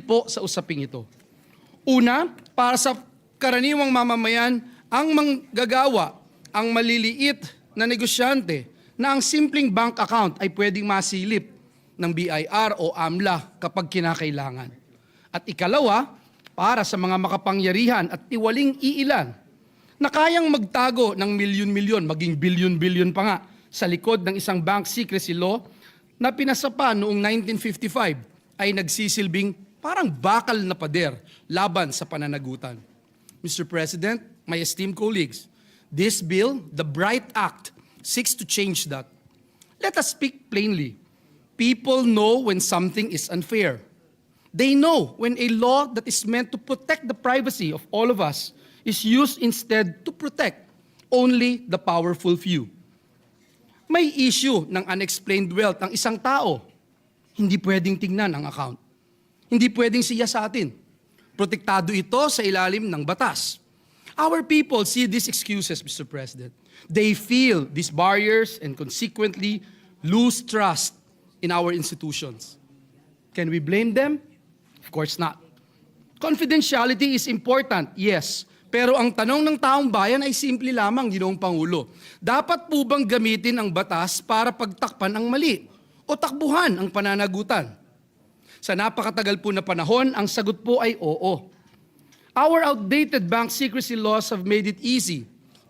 po sa usaping ito. Una, para sa karaniwang mamamayan, ang manggagawa, ang maliliit na negosyante na ang simpleng bank account ay pwedeng masilip ng BIR o AMLA kapag kinakailangan. At ikalawa, para sa mga makapangyarihan at tiwaling iilan na kayang magtago ng milyon-milyon, maging bilyon-bilyon pa nga sa likod ng isang bank secrecy law na pinasapa noong 1955 ay nagsisilbing parang bakal na pader laban sa pananagutan. Mr. President, my esteemed colleagues, this bill, the BRIGHT Act, seeks to change that. Let us speak plainly. People know when something is unfair. They know when a law that is meant to protect the privacy of all of us is used instead to protect only the powerful few. May issue ng unexplained wealth ang isang tao. Hindi pwedeng tingnan ang account. Hindi pwedeng siya sa atin. Protektado ito sa ilalim ng batas. Our people see these excuses, Mr. President. They feel these barriers and consequently lose trust in our institutions. Can we blame them? Of course not. Confidentiality is important, yes. Pero ang tanong ng taong bayan ay simple lamang, Ginoong Pangulo. Dapat po bang gamitin ang batas para pagtakpan ang mali o takbuhan ang pananagutan? Sa napakatagal po na panahon, ang sagot po ay oo. Our outdated bank secrecy laws have made it easy